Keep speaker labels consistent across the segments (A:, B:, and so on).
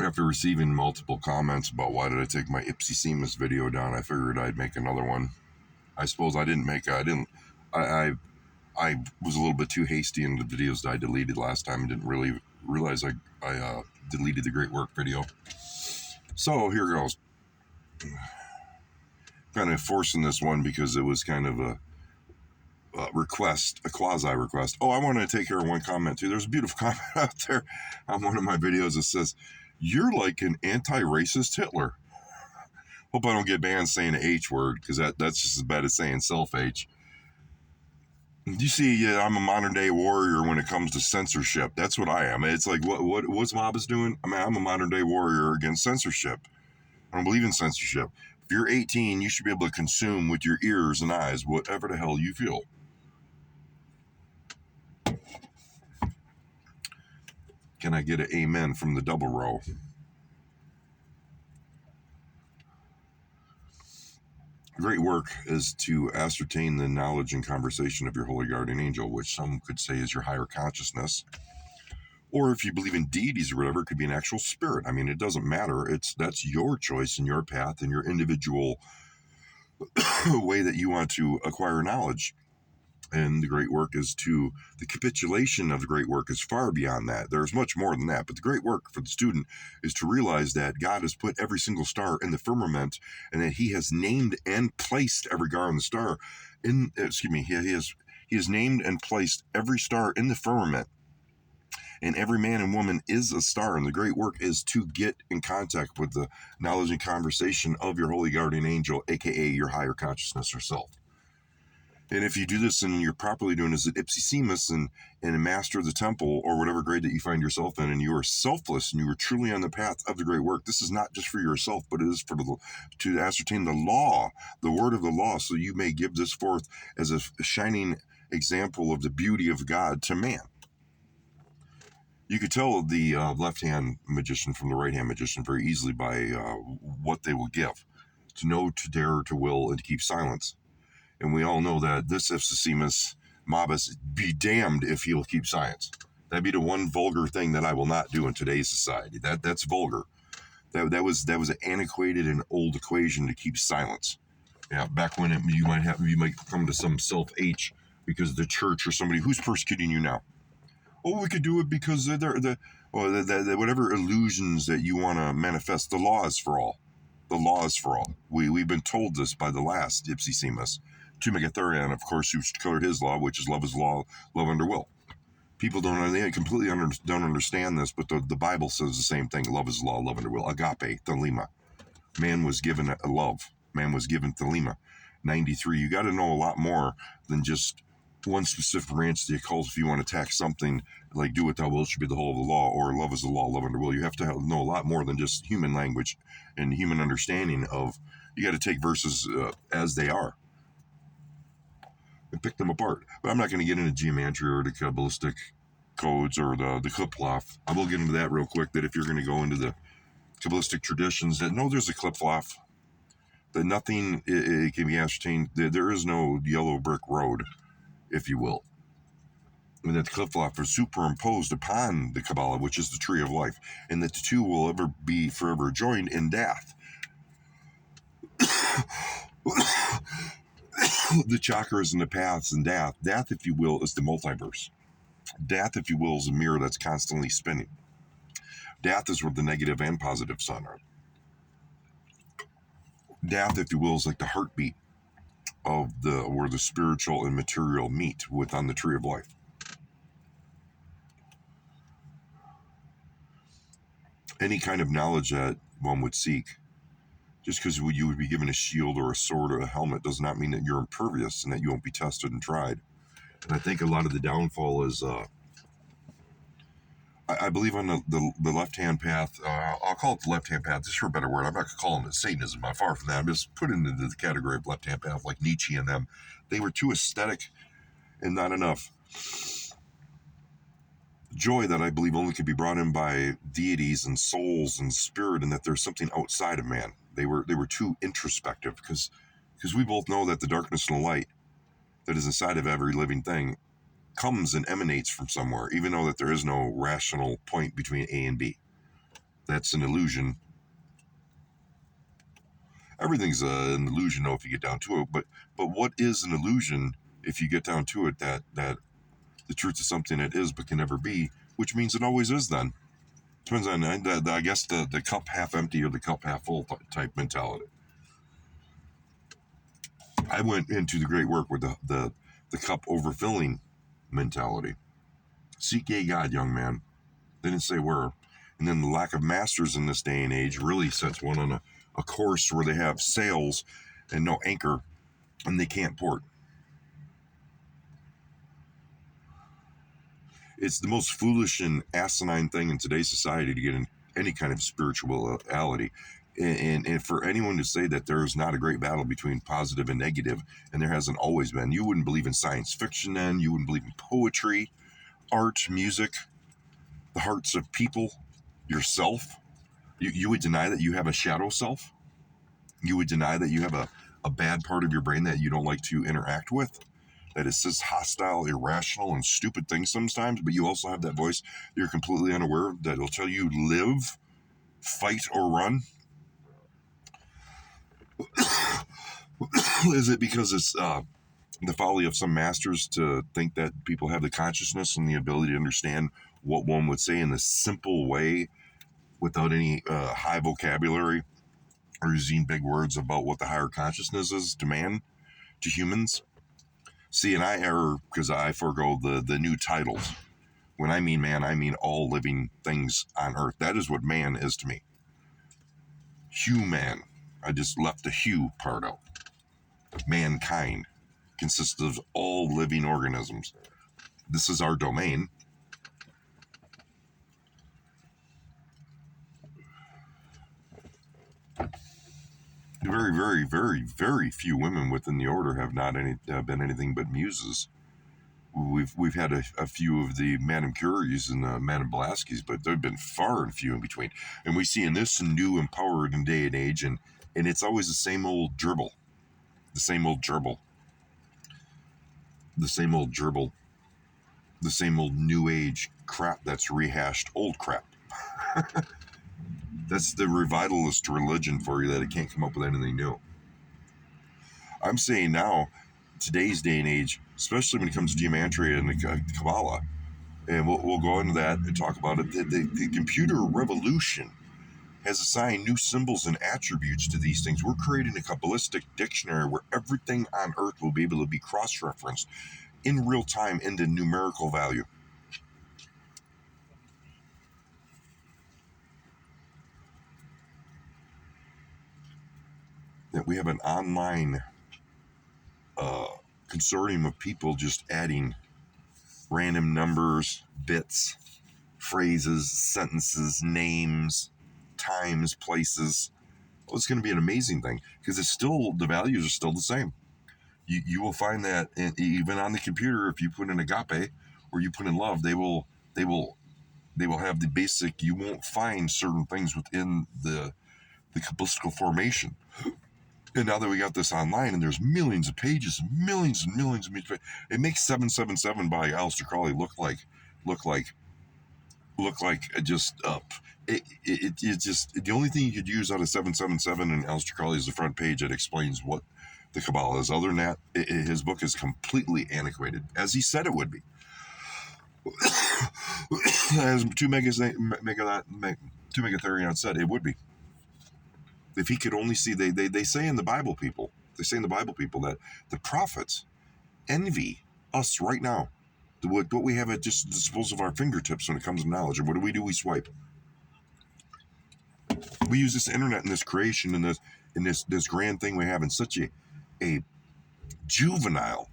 A: After receiving multiple comments about why did I take my Ipsy video down, I figured I'd make another one. I suppose I didn't make it. I was a little bit too hasty in the videos that I deleted last time and didn't really realize I deleted the great work video. So here goes. Kind of forcing this one because it was kind of a request, a quasi request. Oh, I want to take care of one comment too. There's a beautiful comment out there on one of my videos that says, "You're like an anti-racist Hitler." Hope I don't get banned saying the H word, because that's just as bad as saying self-H. You see, I'm a modern day warrior when it comes to censorship. That's what I am. It's like, what's Mobus doing? I mean, I'm a modern day warrior against censorship. I don't believe in censorship. If you're 18, you should be able to consume with your ears and eyes whatever the hell you feel. Can I get an amen from the double row? Great work is to ascertain the knowledge and conversation of your holy guardian angel, which some could say is your higher consciousness. Or if you believe in deities or whatever, it could be an actual spirit. I mean, it doesn't matter. That's your choice and your path and your individual way that you want to acquire knowledge. And the great work the capitulation of the great work is far beyond that. There's much more than that. But the great work for the student is to realize that God has put every single star in the firmament, and that He has named and placed every star in the star. He has named and placed every star in the firmament. And every man and woman is a star. And the great work is to get in contact with the knowledge and conversation of your holy guardian angel, aka your higher consciousness or self. And if you do this and you're properly doing this at Ipsy and a master of the temple or whatever grade that you find yourself in, and you are selfless and you are truly on the path of the great work, this is not just for yourself, but it is to ascertain the law, the word of the law, so you may give this forth as a shining example of the beauty of God to man. You could tell the left-hand magician from the right-hand magician very easily by what they will give. To know, to dare, to will, and to keep silence. And we all know that this Ipsissimus Mobus, be damned if he'll keep silence. That'd be the one vulgar thing that I will not do in today's society. That's vulgar. That was an antiquated and old equation to keep silence. Yeah, back when you might come to some self-H because the church or somebody who's persecuting you now. Oh, we could do it because whatever illusions that you want to manifest. The law is for all. The law is for all. We've been told this by the last Ipsissimus, to Megatherion, of course, who declared his law, which is love law, love under will. People don't understand this, but the Bible says the same thing. Love is law, love under will. Agape, thelema. Man was given a love. Man was given thelema. 93. You got to know a lot more than just one specific branch of the occult. If you want to attack something like do what thou wilt should be the whole of the law, or love is the law, love under will, you have to know a lot more than just human language and human understanding of. You got to take verses as they are and pick them apart. But I'm not going to get into geometry or the Kabbalistic codes or the Kliplaf. I will get into that real quick, that if you're going to go into the Kabbalistic traditions, that no, there's a Kliplaf, that nothing it can be ascertained. There is no yellow brick road, if you will. And that the Kliplaf is superimposed upon the Kabbalah, which is the tree of life, and that the two will ever be forever joined in death. The chakras and the paths and death. Death, if you will, is the multiverse. Death, if you will, is a mirror that's constantly spinning. Death is where the negative and positive sun are. Death, if you will, is like the heartbeat of where the spiritual and material meet on the tree of life. Any kind of knowledge that one would seek, just because you would be given a shield or a sword or a helmet, does not mean that you're impervious and that you won't be tested and tried. And I think a lot of the downfall is, I believe on the left-hand path, I'll call it the left-hand path, just for a better word. I'm not calling it Satanism, I'm far from that. I'm just putting it into the category of left-hand path, like Nietzsche and them. They were too aesthetic and not enough joy that I believe only could be brought in by deities and souls and spirit, and that there's something outside of man. They were too introspective, because we both know that the darkness and the light that is inside of every living thing comes and emanates from somewhere, even though that there is no rational point between A and B. That's an illusion. Everything's an illusion, though, if you get down to it. But what is an illusion if you get down to it? That the truth is something that is but can never be, which means it always is. Then depends on I guess the cup half empty or the cup half full type mentality. I went into the great work with the cup overfilling mentality. Seek ye God, young man. They didn't say where. And then the lack of masters in this day and age really sets one on a course where they have sails and no anchor, and they can't port. It's the most foolish and asinine thing in today's society to get in any kind of spirituality. And for anyone to say that there is not a great battle between positive and negative, and there hasn't always been, you wouldn't believe in science fiction then, you wouldn't believe in poetry, art, music, the hearts of people, yourself. You would deny that you have a shadow self. You would deny that you have a bad part of your brain that you don't like to interact with, that it says hostile, irrational, and stupid things sometimes, but you also have that voice you're completely unaware of that will tell you live, fight, or run. Is it because it's the folly of some masters to think that people have the consciousness and the ability to understand what one would say in a simple way without any high vocabulary or using big words about what the higher consciousness is to man, to humans? See, and I err because I forego the new titles. When I mean man, I mean all living things on earth. That is what man is to me. Human. I just left the hue part out. Mankind consists of all living organisms. This is our domain. Very, very, very, very few women within the order have not been anything but muses. We've had a few of the Madame Curies and the Madame Blavatsky's, but they've been far and few in between. And we see in this new empowered day and age, and it's always the same old gerbil, the same old gerbil, the same old gerbil, the same old new age crap that's rehashed old crap. That's the revivalist religion for you, that it can't come up with anything new. I'm saying now, today's day and age, especially when it comes to geometry and the Kabbalah, and we'll go into that and talk about it. The computer revolution has assigned new symbols and attributes to these things. We're creating a Kabbalistic dictionary where everything on earth will be able to be cross-referenced in real time into numerical value. That we have an online consortium of people just adding random numbers, bits, phrases, sentences, names, times, places. Well, it's going to be an amazing thing because it's still, the values are still the same. You will find that even on the computer, if you put in agape or you put in love, they will have the basic. You won't find certain things within the Kabbalistical formation. And now that we got this online and there's millions of pages and millions of pages, it makes 777 by Aleister Crowley look like just it's just the only thing you could use out of 777 and Aleister Crowley is the front page that explains what the Kabbalah is. Other than that, his book is completely antiquated, as he said it would be. As two Megatherion said, it would be. If he could only see, they say in the Bible people, that the prophets envy us right now. What we have at just the disposal of our fingertips when it comes to knowledge. And what do? We swipe. We use this internet and this creation and this grand thing we have in such a juvenile.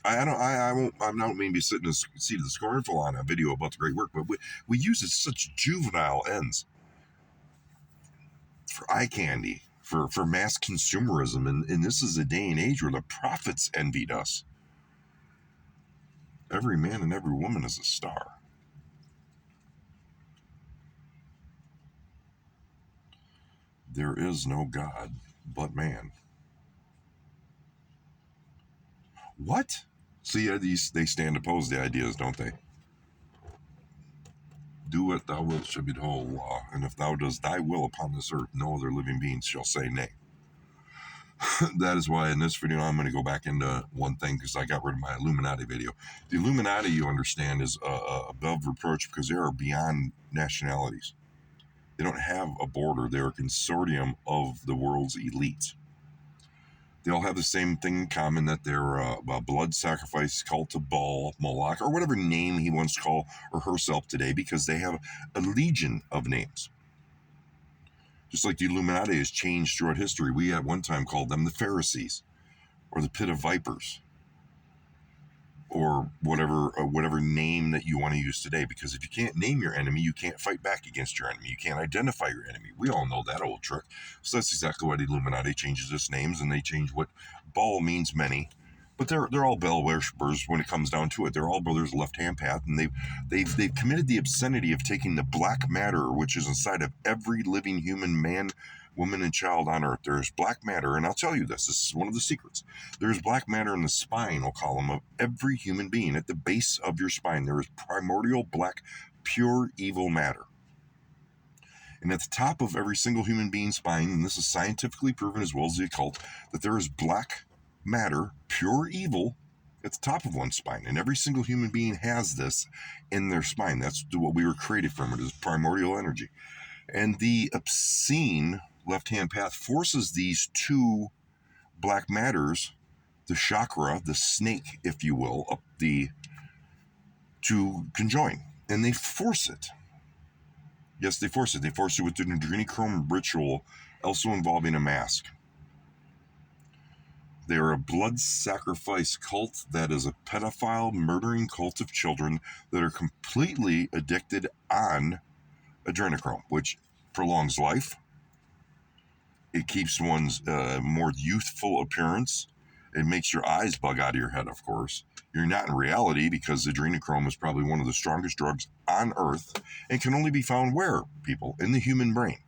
A: I don't mean to be sitting in the seat of the scornful on a video about the great work, but we use it such juvenile ends for eye candy, for mass consumerism, and this is a day and age where the prophets envied us. Every man and every woman is a star. There is no God but man. What? See, they stand opposed to ideas, don't they? Do what thou wilt should be the whole law, and if thou dost thy will upon this earth, no other living beings shall say nay. That is why in this video I'm going to go back into one thing, because I got rid of my Illuminati video. The Illuminati, you understand, is above reproach because they are beyond nationalities. They don't have a border. They're a consortium of the world's elites. They all have the same thing in common, that they're a blood sacrifice cult of Baal, Moloch, or whatever name he wants to call or herself today, because they have a legion of names. Just like the Illuminati has changed throughout history. We at one time called them the Pharisees, or the Pit of Vipers, or whatever name that you want to use today. Because if you can't name your enemy, you can't fight back against your enemy. You can't identify your enemy. We all know that old trick. So that's exactly why the Illuminati changes its names, and they change what Baal means many. But they're all Baal worshippers when it comes down to it. They're all brothers left-hand path, and they've committed the obscenity of taking the black matter, which is inside of every living human, man, woman, and child on earth. There's black matter, and I'll tell you this is one of the secrets. There's black matter in the spinal column of every human being. At the base of your spine, there is primordial black, pure evil matter. And at the top of every single human being's spine, and this is scientifically proven as well as the occult, that there is black matter, pure evil, at the top of one's spine. And every single human being has this in their spine. That's what we were created from. It is primordial energy. And the obscene left-hand path forces these two black matters, the chakra, the snake, if you will, to conjoin. And they force it. Yes, they force it. They force it with an adrenochrome ritual, also involving a mask. They are a blood sacrifice cult that is a pedophile, murdering cult of children that are completely addicted on adrenochrome, which prolongs life. It keeps one's more youthful appearance. It makes your eyes bug out of your head, of course. You're not in reality, because adrenochrome is probably one of the strongest drugs on earth and can only be found where, people? In the human brain.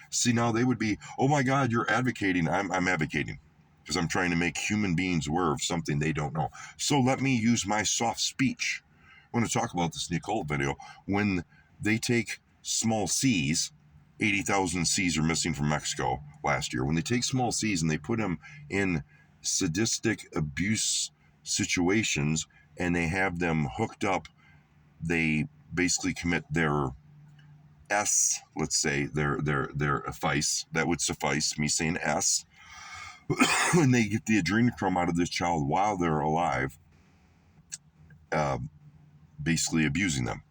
A: See, now they would be, oh my God, you're advocating. I'm advocating, because I'm trying to make human beings aware of something they don't know. So let me use my soft speech. I want to talk about this in the occult video. When they take small C's, 80,000 C's are missing from Mexico last year. When they take small C's and they put them in sadistic abuse situations and they have them hooked up, they basically commit their S, let's say, their vice. That would suffice me saying S. When they get the adrenochrome out of this child while they're alive, basically abusing them.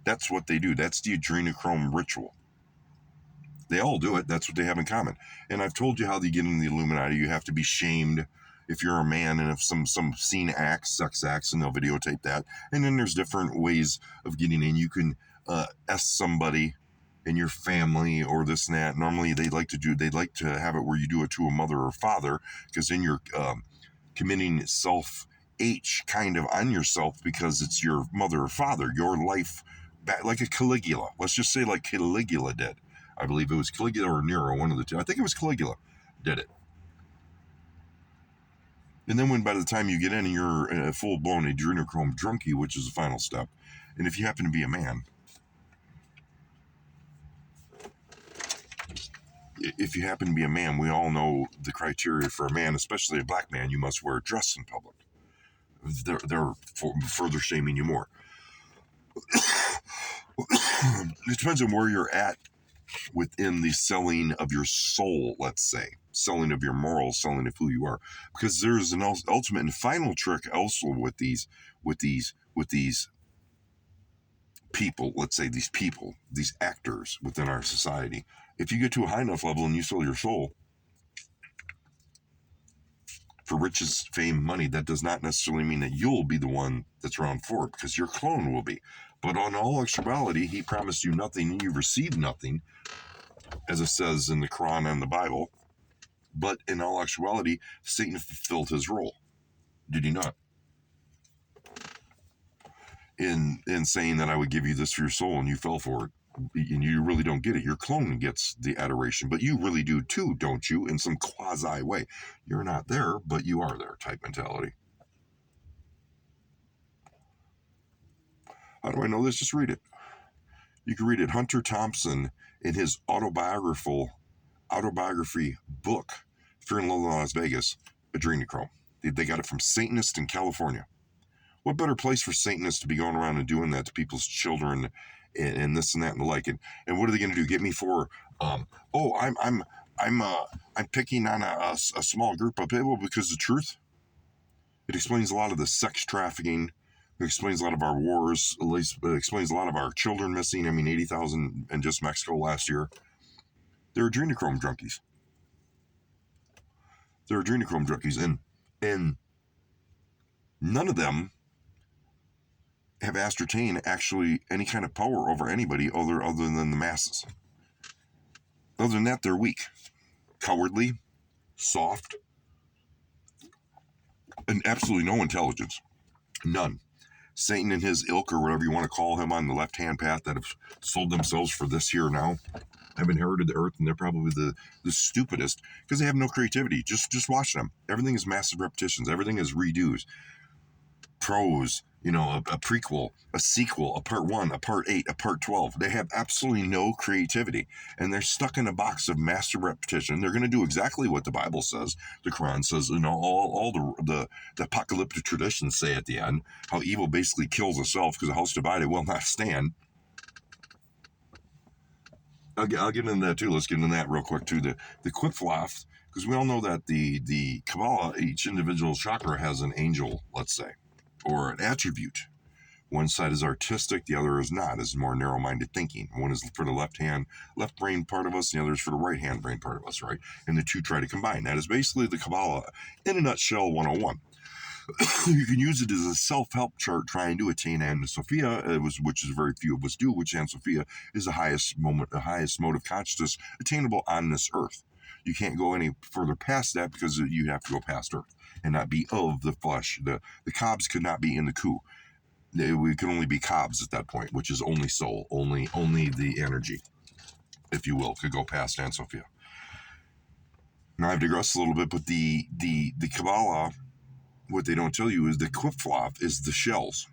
A: That's what they do. That's the adrenochrome ritual. They all do it. That's what they have in common. And I've told you how they get in the Illuminati. You have to be shamed if you're a man, and if some scene acts, sex acts, and they'll videotape that. And then there's different ways of getting in. You can S somebody in your family or this and that. Normally they'd like to have it where you do it to a mother or father, because then you're committing self-H kind of on yourself, because it's your mother or father, your life, like a Caligula. Let's just say like Caligula did. I believe it was Caligula or Nero, one of the two. I think it was Caligula did it. And then by the time you get in and you're a full-blown adrenochrome drunkie, which is the final step, and if you happen to be a man, we all know the criteria for a man, especially a black man. You must wear a dress in public. They're further shaming you more. It depends on where you're at within the selling of your soul, let's say, selling of your morals, selling of who you are, because there's an ultimate and final trick also with these people. Let's say these actors within our society. If you get to a high enough level and you sell your soul for riches, fame, money, that does not necessarily mean that you'll be the one that's around for it, because your clone will be. But on all actuality, he promised you nothing and you received nothing, as it says in the Quran and the Bible. But in all actuality, Satan fulfilled his role. Did he not? In saying that I would give you this for your soul and you fell for it, and you really don't get it. Your clone gets the adoration, but you really do too, don't you? In some quasi way. You're not there, but you are there type mentality. How do I know this? Just read it. You can read it. Hunter Thompson, in his autobiography book, Fear and Loathing in Las Vegas, Adrenochrome. They got it from Satanists in California. What better place for Satanists to be going around and doing that to people's children and this and that and the like? And what are they going to do? Get me for, I'm picking on a small group of people because the truth. It explains a lot of the sex trafficking. It explains a lot of our wars. It explains a lot of our children missing. 80,000 in just Mexico last year. They're adrenochrome junkies. And none of them have ascertained actually any kind of power over anybody other than the masses. Other than that, they're weak, cowardly, soft, and absolutely no intelligence. None. Satan and his ilk, or whatever you want to call him, on the left-hand path that have sold themselves for this here now, have inherited the earth, and they're probably the stupidest because they have no creativity. Just watch them. Everything is massive repetitions. Everything is redos. Prose, a prequel, a sequel, a part 1, a part 8, a part 12. They have absolutely no creativity, and they're stuck in a box of massive repetition. They're going to do exactly what the Bible says. The Quran says, all the apocalyptic traditions say at the end, how evil basically kills itself because a house divided will not stand. I'll get into that too. Let's get into that real quick too. The Qliphoth, because we all know that the Kabbalah, each individual chakra has an angel, let's say, or an attribute. One side is artistic, the other is not. It's more narrow-minded thinking. One is for the left brain part of us, and the other is for the right hand brain part of us, right? And the two try to combine. That is basically the Kabbalah in a nutshell 101. You can use it as a self-help chart trying to attain Anna Sophia, which is very few of us do, which Anna Sophia is the highest mode of consciousness attainable on this earth. You can't go any further past that because you have to go past earth and not be of the flesh. The cobs could not be in the coup. We could only be cobs at that point, which is only soul, only the energy, if you will, could go past Anna Sophia. Now I've digressed a little bit, but the Kabbalah, what they don't tell you is the Qliphoth is the shells,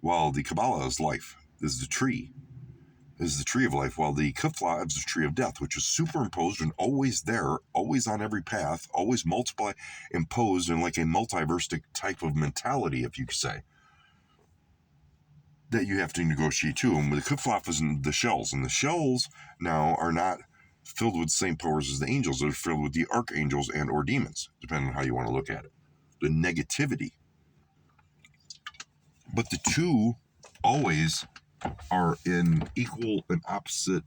A: while the Kabbalah is life, is the tree of life, while the Qliphoth is the tree of death, which is superimposed and always there, always on every path, always imposed in like a multiversic type of mentality, if you could say, that you have to negotiate too. And the Qliphoth is in the shells, and the shells now are not filled with the same powers as the angels. They're filled with the archangels and or demons, depending on how you want to look at it. The negativity. But the two always are in equal and opposite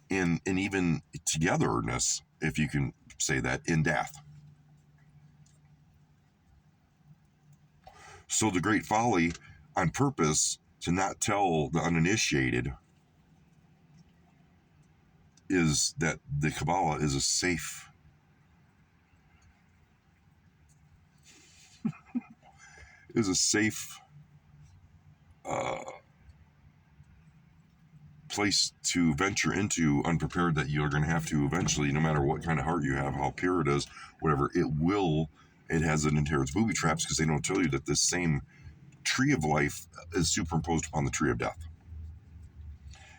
A: in even togetherness, if you can say that, in death. So the great folly, on purpose, to not tell the uninitiated, is that the Kabbalah is a safe place to venture into unprepared, that you're going to have to eventually, no matter what kind of heart you have, how pure it is, whatever, it has an inherent booby traps, because they don't tell you that this same tree of life is superimposed upon the tree of death.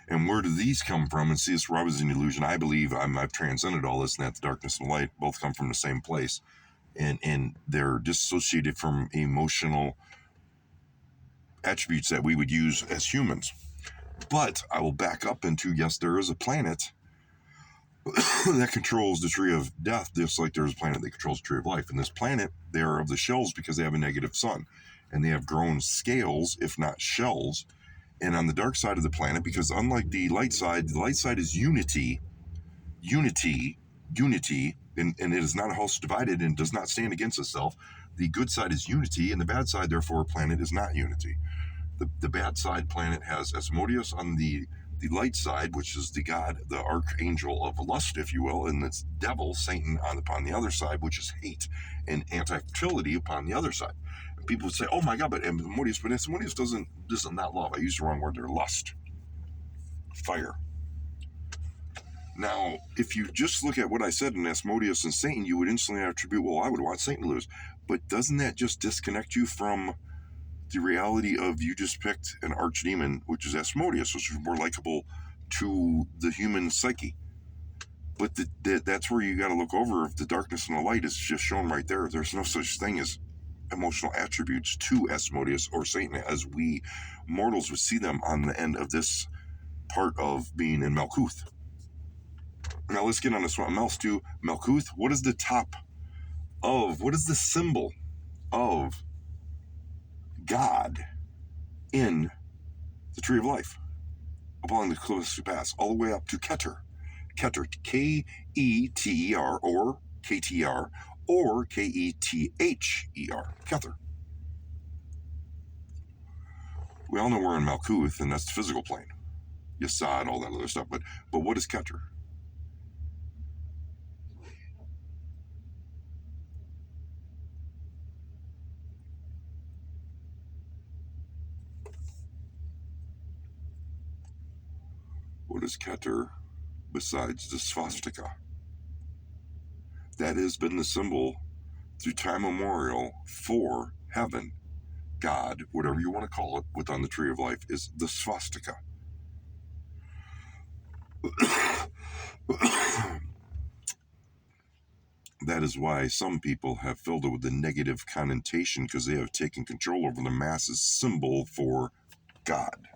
A: And where do these come from? And see, this where I was an illusion. I believe I've transcended all this, and that the darkness and light both come from the same place. And they're dissociated from emotional attributes that we would use as humans. But I will back up into, yes, there is a planet that controls the tree of death, just like there's a planet that controls the tree of life. And this planet, they are of the shells because they have a negative sun. And they have grown scales, if not shells. And on the dark side of the planet, because unlike the light side is unity, and it is not a house divided and does not stand against itself. The good side is unity, and the bad side, therefore, planet is not unity. The bad side planet has Asmodeus on the light side, which is the god, the archangel of lust, if you will, and it's devil, Satan, upon the other side, which is hate and anti-fertility upon the other side. And people would say, oh my God, but Asmodeus doesn't not love. I used the wrong word there, lust. Fire. Now, if you just look at what I said in Asmodeus and Satan, you would instantly attribute, well, I would want Satan to lose. But doesn't that just disconnect you from the reality of you just picked an archdemon, which is Asmodeus, which is more likable to the human psyche. But that's where you got to look over if the darkness and the light is just shown right there. There's no such thing as emotional attributes to Asmodeus or Satan as we mortals would see them on the end of this part of being in Malkuth. Now let's get on to something else too. Malkuth, what is the symbol of God in the Tree of Life upon the cliffs to pass, all the way up to Keter. Keter, Keter, or KTR, or Kether, Kether. We all know we're in Malkuth, and that's the physical plane. Yesod, all that other stuff. But what is Keter? What is Keter besides the swastika? That has been the symbol through time immemorial for heaven, God, whatever you want to call it, within the Tree of Life, is the swastika. That is why some people have filled it with a negative connotation, because they have taken control over the masses symbol for God.